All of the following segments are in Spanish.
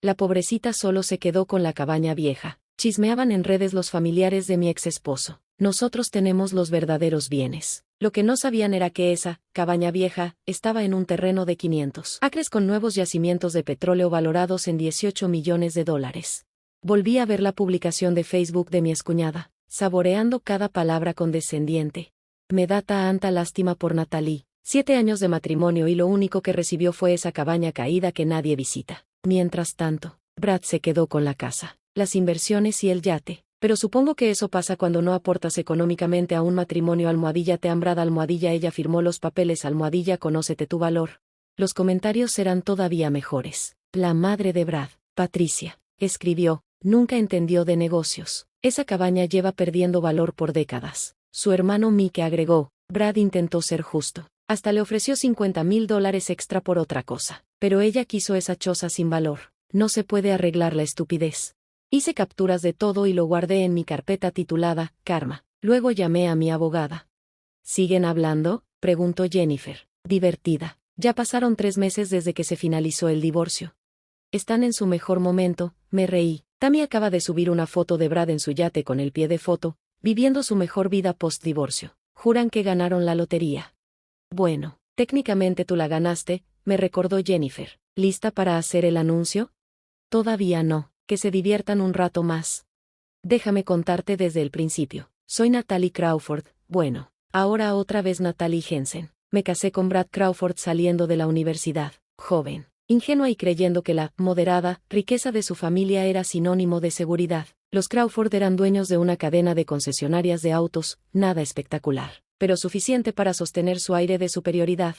La pobrecita solo se quedó con la cabaña vieja. Chismeaban en redes los familiares de mi ex esposo. Nosotros tenemos los verdaderos bienes. Lo que no sabían era que esa cabaña vieja estaba en un terreno de 500 acres con nuevos yacimientos de petróleo valorados en 18 millones de dólares. Volví a ver la publicación de Facebook de mi excuñada, saboreando cada palabra condescendiente. Me da tanta lástima por Natalie. 7 años de matrimonio y lo único que recibió fue esa cabaña caída que nadie visita. Mientras tanto, Brad se quedó con la casa, las inversiones y el yate. Pero supongo que eso pasa cuando no aportas económicamente a un matrimonio. Te han Brad ella firmó los papeles conócete tu valor. Los comentarios serán todavía mejores. La madre de Brad, Patricia, escribió, nunca entendió de negocios. Esa cabaña lleva perdiendo valor por décadas. Su hermano Mike agregó, Brad intentó ser justo. Hasta le ofreció $50,000 extra por otra cosa. Pero ella quiso esa choza sin valor. No se puede arreglar la estupidez. Hice capturas de todo y lo guardé en mi carpeta titulada Karma. Luego llamé a mi abogada. ¿Siguen hablando?, preguntó Jennifer, divertida. Ya pasaron 3 meses desde que se finalizó el divorcio. Están en su mejor momento, me reí. Tammy acaba de subir una foto de Brad en su yate con el pie de foto, viviendo su mejor vida post-divorcio. Juran que ganaron la lotería. Bueno, técnicamente tú la ganaste, me recordó Jennifer. ¿Lista para hacer el anuncio? Todavía no. Que se diviertan un rato más. Déjame contarte desde el principio. Soy Natalie Crawford. Bueno, ahora otra vez Natalie Jensen. Me casé con Brad Crawford saliendo de la universidad, joven, ingenua y creyendo que la moderada riqueza de su familia era sinónimo de seguridad. Los Crawford eran dueños de una cadena de concesionarias de autos, nada espectacular, pero suficiente para sostener su aire de superioridad.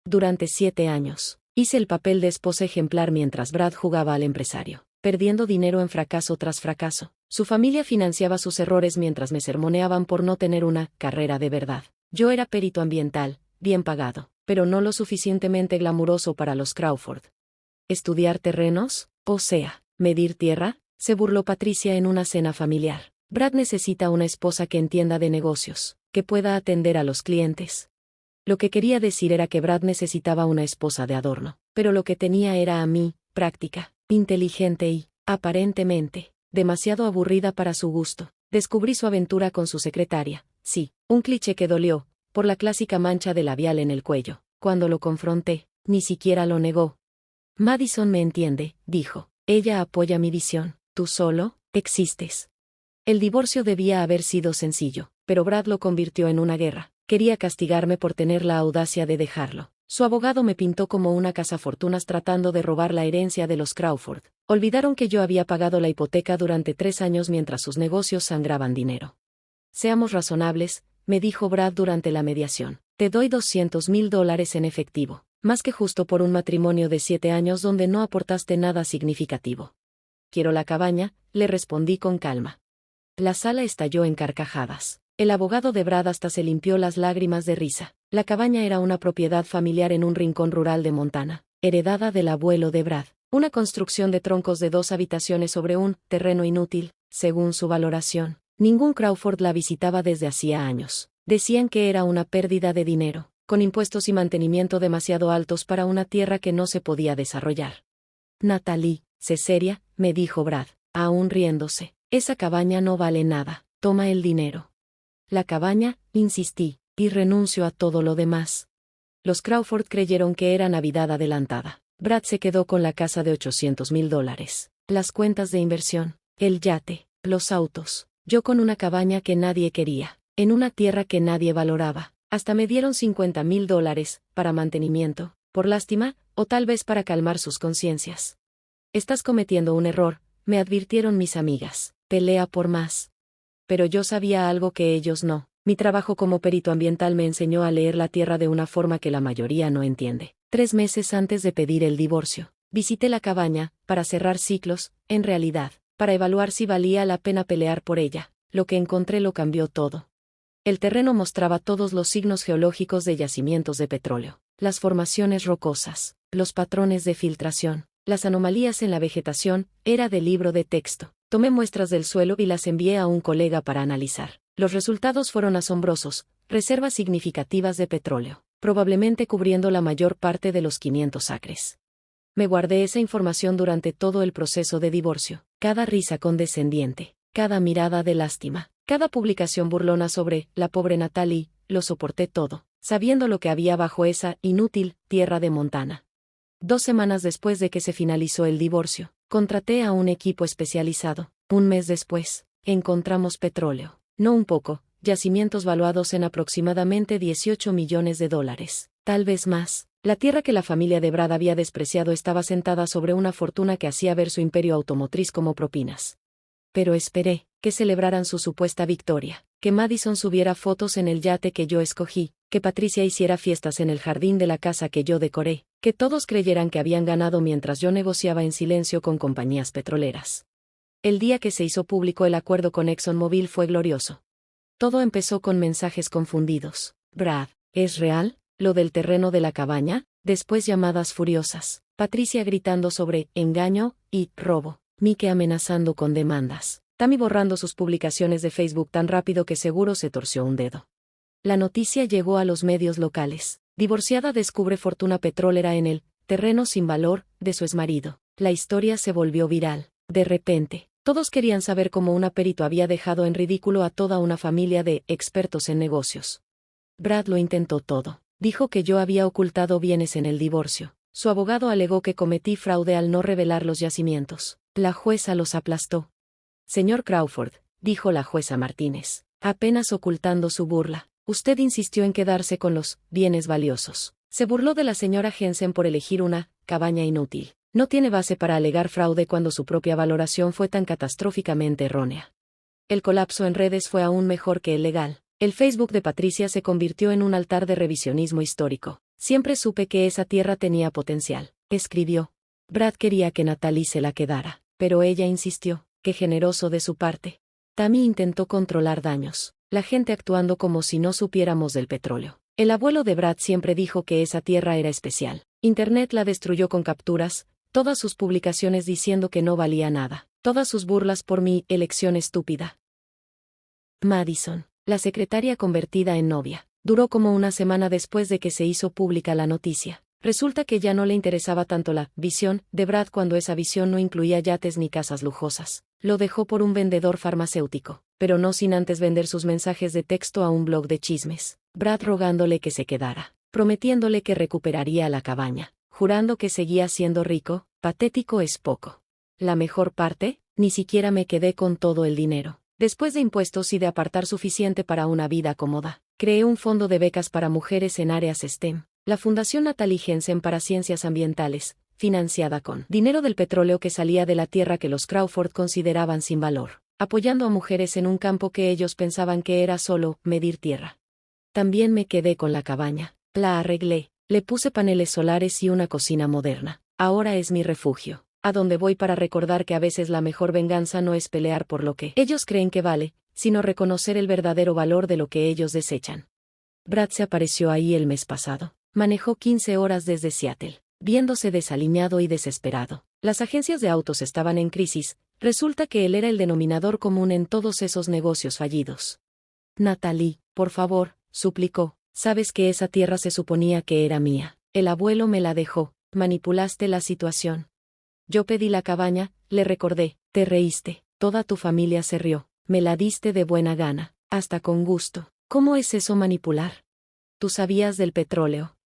Durante 7 años, hice el papel de esposa ejemplar mientras Brad jugaba al empresario, perdiendo dinero en fracaso tras fracaso. Su familia financiaba sus errores mientras me sermoneaban por no tener una carrera de verdad. Yo era perito ambiental, bien pagado, pero no lo suficientemente glamuroso para los Crawford. ¿Estudiar terrenos? O sea, ¿medir tierra?, se burló Patricia en una cena familiar. Brad necesita una esposa que entienda de negocios, que pueda atender a los clientes. Lo que quería decir era que Brad necesitaba una esposa de adorno, pero lo que tenía era a mí, práctica, inteligente y, aparentemente, demasiado aburrida para su gusto. Descubrí su aventura con su secretaria, sí, un cliché que dolió, por la clásica mancha de labial en el cuello. Cuando lo confronté, ni siquiera lo negó. Madison me entiende, dijo. Ella apoya mi visión. Tú solo existes. El divorcio debía haber sido sencillo, pero Brad lo convirtió en una guerra. Quería castigarme por tener la audacia de dejarlo. Su abogado me pintó como una cazafortunas tratando de robar la herencia de los Crawford. Olvidaron que yo había pagado la hipoteca durante 3 años mientras sus negocios sangraban dinero. Seamos razonables, me dijo Brad durante la mediación. Te doy $200,000 en efectivo, más que justo por un matrimonio de 7 años donde no aportaste nada significativo. Quiero la cabaña, le respondí con calma. La sala estalló en carcajadas. El abogado de Brad hasta se limpió las lágrimas de risa. La cabaña era una propiedad familiar en un rincón rural de Montana, heredada del abuelo de Brad. Una construcción de troncos de 2 habitaciones sobre un terreno inútil, según su valoración. Ningún Crawford la visitaba desde hacía años. Decían que era una pérdida de dinero, con impuestos y mantenimiento demasiado altos para una tierra que no se podía desarrollar. Natalie, sé seria, me dijo Brad, aún riéndose. Esa cabaña no vale nada, toma el dinero. La cabaña, insistí, y renuncio a todo lo demás. Los Crawford creyeron que era Navidad adelantada. Brad se quedó con la casa de $800,000, las cuentas de inversión, el yate, los autos, yo con una cabaña que nadie quería, en una tierra que nadie valoraba. Hasta me dieron $50,000 para mantenimiento, por lástima, o tal vez para calmar sus conciencias. Estás cometiendo un error, me advirtieron mis amigas, pelea por más. Pero yo sabía algo que ellos no. Mi trabajo como perito ambiental me enseñó a leer la tierra de una forma que la mayoría no entiende. 3 meses antes de pedir el divorcio, visité la cabaña, para cerrar ciclos, en realidad, para evaluar si valía la pena pelear por ella. Lo que encontré lo cambió todo. El terreno mostraba todos los signos geológicos de yacimientos de petróleo, las formaciones rocosas, los patrones de filtración, las anomalías en la vegetación. Era de libro de texto. Tomé muestras del suelo y las envié a un colega para analizar. Los resultados fueron asombrosos, reservas significativas de petróleo, probablemente cubriendo la mayor parte de los 500 acres. Me guardé esa información durante todo el proceso de divorcio. Cada risa condescendiente, cada mirada de lástima, cada publicación burlona sobre la pobre Natalie, lo soporté todo, sabiendo lo que había bajo esa inútil tierra de Montana. 2 semanas después de que se finalizó el divorcio, contraté a un equipo especializado. Un mes después, encontramos petróleo. No un poco, yacimientos valuados en aproximadamente $18 millones, tal vez más. La tierra que la familia de Brad había despreciado estaba sentada sobre una fortuna que hacía ver su imperio automotriz como propinas. Pero esperé que celebraran su supuesta victoria, que Madison subiera fotos en el yate que yo escogí, que Patricia hiciera fiestas en el jardín de la casa que yo decoré, que todos creyeran que habían ganado mientras yo negociaba en silencio con compañías petroleras. El día que se hizo público el acuerdo con ExxonMobil fue glorioso. Todo empezó con mensajes confundidos. Brad, ¿es real lo del terreno de la cabaña? Después llamadas furiosas. Patricia gritando sobre engaño y robo. Mike amenazando con demandas. Tammy borrando sus publicaciones de Facebook tan rápido que seguro se torció un dedo. La noticia llegó a los medios locales. Divorciada descubre fortuna petrolera en el terreno sin valor de su exmarido. La historia se volvió viral. De repente, todos querían saber cómo un perito había dejado en ridículo a toda una familia de expertos en negocios. Brad lo intentó todo. Dijo que yo había ocultado bienes en el divorcio. Su abogado alegó que cometí fraude al no revelar los yacimientos. La jueza los aplastó. Señor Crawford, dijo la jueza Martínez, apenas ocultando su burla, usted insistió en quedarse con los bienes valiosos. Se burló de la señora Jensen por elegir una cabaña inútil. No tiene base para alegar fraude cuando su propia valoración fue tan catastróficamente errónea. El colapso en redes fue aún mejor que el legal. El Facebook de Patricia se convirtió en un altar de revisionismo histórico. Siempre supe que esa tierra tenía potencial, escribió. Brad quería que Natalie se la quedara, pero ella insistió. Qué generoso de su parte. Tammy intentó controlar daños, la gente actuando como si no supiéramos del petróleo. El abuelo de Brad siempre dijo que esa tierra era especial. Internet la destruyó con capturas, todas sus publicaciones diciendo que no valía nada, todas sus burlas por mi elección estúpida. Madison, la secretaria convertida en novia, duró como una semana después de que se hizo pública la noticia. Resulta que ya no le interesaba tanto la visión de Brad cuando esa visión no incluía yates ni casas lujosas. Lo dejó por un vendedor farmacéutico, pero no sin antes vender sus mensajes de texto a un blog de chismes. Brad rogándole que se quedara, prometiéndole que recuperaría la cabaña, jurando que seguía siendo rico. Patético es poco. La mejor parte, ni siquiera me quedé con todo el dinero. Después de impuestos y de apartar suficiente para una vida cómoda, creé un fondo de becas para mujeres en áreas STEM. La Fundación Natalie Jensen para Ciencias Ambientales, financiada con dinero del petróleo que salía de la tierra que los Crawford consideraban sin valor, apoyando a mujeres en un campo que ellos pensaban que era solo medir tierra. También me quedé con la cabaña, la arreglé, le puse paneles solares y una cocina moderna. Ahora es mi refugio, a donde voy para recordar que a veces la mejor venganza no es pelear por lo que ellos creen que vale, sino reconocer el verdadero valor de lo que ellos desechan. Brad se apareció ahí el mes pasado. Manejó 15 horas desde Seattle, viéndose desaliñado y desesperado. Las agencias de autos estaban en crisis, resulta que él era el denominador común en todos esos negocios fallidos. Natalie, por favor, suplicó, sabes que esa tierra se suponía que era mía. El abuelo me la dejó, manipulaste la situación. Yo pedí la cabaña, le recordé, te reíste, toda tu familia se rió, me la diste de buena gana, hasta con gusto. ¿Cómo es eso manipular? Tú sabías del petróleo.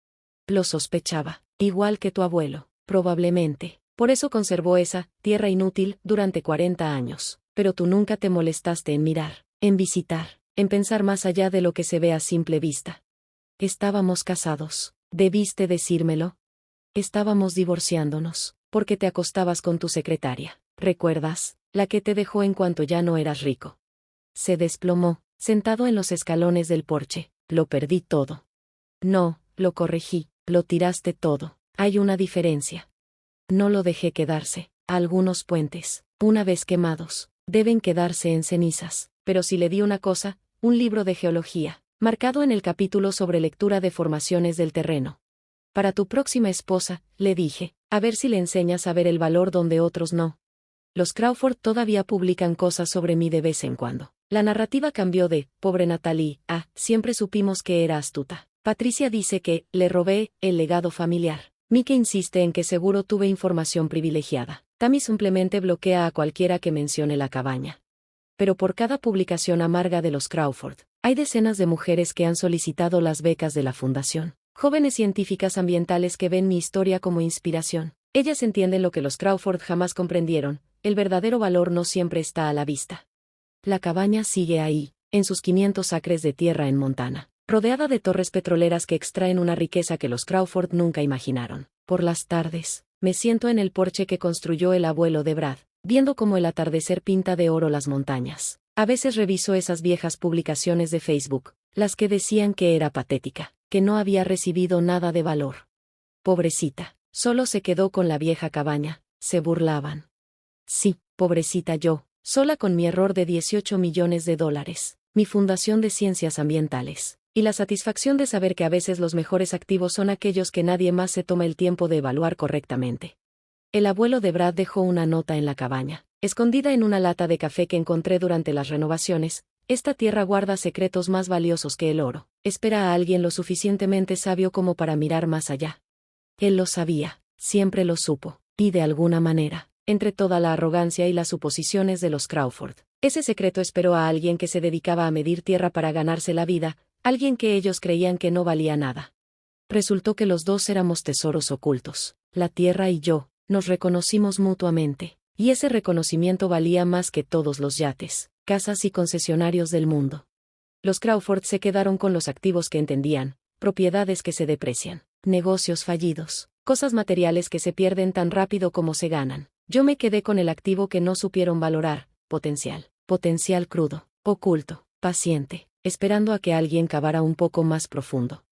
Lo sospechaba, igual que tu abuelo, probablemente. Por eso conservó esa tierra inútil durante 40 años. Pero tú nunca te molestaste en mirar, en visitar, en pensar más allá de lo que se ve a simple vista. Estábamos casados, debiste decírmelo. Estábamos divorciándonos, porque te acostabas con tu secretaria, ¿recuerdas? La que te dejó en cuanto ya no eras rico. Se desplomó, sentado en los escalones del porche, lo perdí todo. No, lo corregí. Lo tiraste todo. Hay una diferencia. No lo dejé quedarse. Algunos puentes, una vez quemados, deben quedarse en cenizas. Pero si le di una cosa, un libro de geología, marcado en el capítulo sobre lectura de formaciones del terreno. Para tu próxima esposa, le dije, a ver si le enseñas a ver el valor donde otros no. Los Crawford todavía publican cosas sobre mí de vez en cuando. La narrativa cambió de, pobre Natalie, a, siempre supimos que era astuta. Patricia dice que le robé el legado familiar. Mike insiste en que seguro tuve información privilegiada. Tammy simplemente bloquea a cualquiera que mencione la cabaña. Pero por cada publicación amarga de los Crawford, hay decenas de mujeres que han solicitado las becas de la fundación. Jóvenes científicas ambientales que ven mi historia como inspiración. Ellas entienden lo que los Crawford jamás comprendieron: el verdadero valor no siempre está a la vista. La cabaña sigue ahí, en sus 500 acres de tierra en Montana, rodeada de torres petroleras que extraen una riqueza que los Crawford nunca imaginaron. Por las tardes, me siento en el porche que construyó el abuelo de Brad, viendo cómo el atardecer pinta de oro las montañas. A veces reviso esas viejas publicaciones de Facebook, las que decían que era patética, que no había recibido nada de valor. Pobrecita, solo se quedó con la vieja cabaña, se burlaban. Sí, pobrecita yo, sola con mi error de $18 millones, mi fundación de ciencias ambientales, y la satisfacción de saber que a veces los mejores activos son aquellos que nadie más se toma el tiempo de evaluar correctamente. El abuelo de Brad dejó una nota en la cabaña, escondida en una lata de café que encontré durante las renovaciones: esta tierra guarda secretos más valiosos que el oro, espera a alguien lo suficientemente sabio como para mirar más allá. Él lo sabía, siempre lo supo, y de alguna manera, entre toda la arrogancia y las suposiciones de los Crawford, ese secreto esperó a alguien que se dedicaba a medir tierra para ganarse la vida, alguien que ellos creían que no valía nada. Resultó que los dos éramos tesoros ocultos, la tierra y yo. Nos reconocimos mutuamente, y ese reconocimiento valía más que todos los yates, casas y concesionarios del mundo. Los Crawford se quedaron con los activos que entendían, propiedades que se deprecian, negocios fallidos, cosas materiales que se pierden tan rápido como se ganan. Yo me quedé con el activo que no supieron valorar: potencial crudo, oculto, paciente, esperando a que alguien cavara un poco más profundo.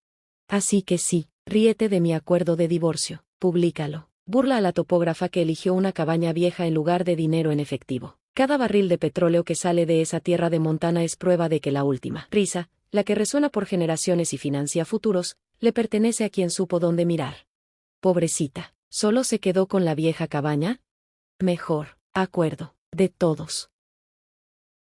Así que sí, ríete de mi acuerdo de divorcio, públicalo. Burla a la topógrafa que eligió una cabaña vieja en lugar de dinero en efectivo. Cada barril de petróleo que sale de esa tierra de Montana es prueba de que la última risa, la que resuena por generaciones y financia futuros, le pertenece a quien supo dónde mirar. Pobrecita, ¿solo se quedó con la vieja cabaña? Mejor acuerdo de todos.